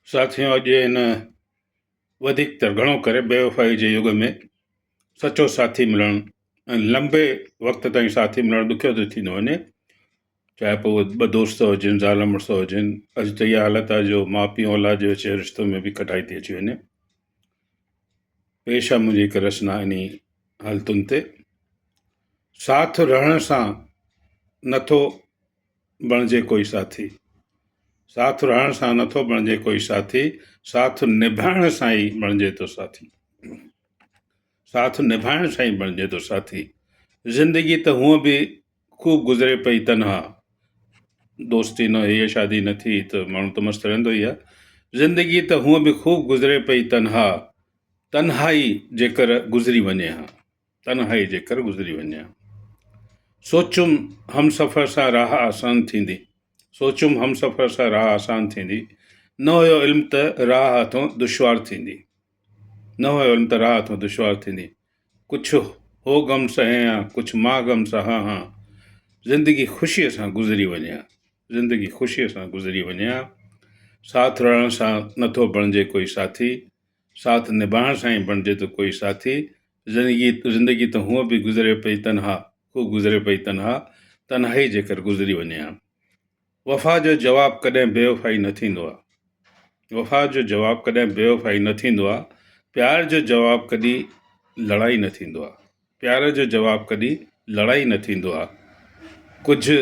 साथियों, अॼु हिन वधीक त घणो करे बेवफ़ाई जे युग में सचो साथी मिलणु ऐं लंबे वक़्त ताईं साथी मिलणु ॾुखियो थो थींदो वञे। चाहे पोइ ॿ दोस्त हुजनि, ज़ाल मुड़ुस हुजनि। अॼु त इहा हालत आहे जो माउ पीउ औलाद जे विच रिश्तो में बि कटाई थी अची वञे। पेश आहे मुंहिंजी हिकु रचना इन हालतुनि ते। साथ रहण सां नथो बणिजे कोई साथी, साथ रहण सां नथो बणिजे कोई साथी, साथ निभाइण सां ई बणिजे थो साथी, साथ निभाइण सां ई बणिजे थो साथी। ज़िंदगी त हूअं बि ख़ूब गुज़रे पई तनहा, दोस्ती न हीअ शादी न थी त माण्हू त मस्तु रहंदो ई आहे। ज़िंदगी त हूअं बि ख़ूब गुज़रे पई तनहा, तन्हाई जेकर गुज़री वञे हा, तन्हाई जेकर गुज़री वञे हा। सोचुम हम सफ़र सां राह आसान थींदी, सोचुम हम सफ़र सां राह आसान थींदी, न हुयो इल्मु त राह हथों दुश्वार थींदी, न हुयो इल्मु त राह हथों दुश्वार थींदी। कुझु हो गम सहे हा, कुझु मां गम सहा हा, ज़िंदगी ख़ुशीअ सां गुज़री वञे हा, ज़िंदगी ख़ुशीअ सां गुज़री वञे हा। साथ रहण सां नथो बणिजे कोई साथी, साथ निभाइण सां ई बणिजे थो कोई साथी। ज़िंदगी त हूअं बि गुज़रे पई तनहा, ख़ूब गुज़रे पई तनहा, तन्हाई जेकर गुज़री वञे हा। वफ़ा जो जवाबु कॾहिं बेवफ़ाई न थींदो आहे, वफ़ा जो जवाबु कॾहिं बेवफ़ाई न थींदो आहे। प्यार जो जवाबु कॾहिं लड़ाई न थींदो आहे, प्यार जो जवाबु कॾहिं लड़ाई न थींदो आहे। कुझु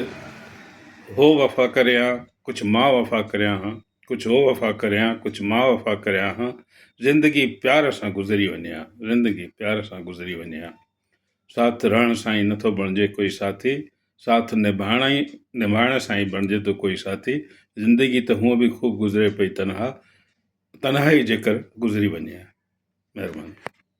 हो वफ़ा करियां, कुझु मां वफ़ा करियां हा, कुझु हो वफ़ा करियां, कुझु मां वफ़ा करियां हा। ज़िंदगी प्यार सां गुज़री वञे हा, ज़िंदगी प्यार सां गुज़री वञे हा। साथ रहण सां ई नथो बणिजे कोई साथी, साथ निभाइण सां ई बणिजे थो कोई साथी। ज़िंदगी त हूअं बि ख़ूब गुज़रे पई तनहा, तन्हाई जेकर गुज़री वञे हा। महिरबानी।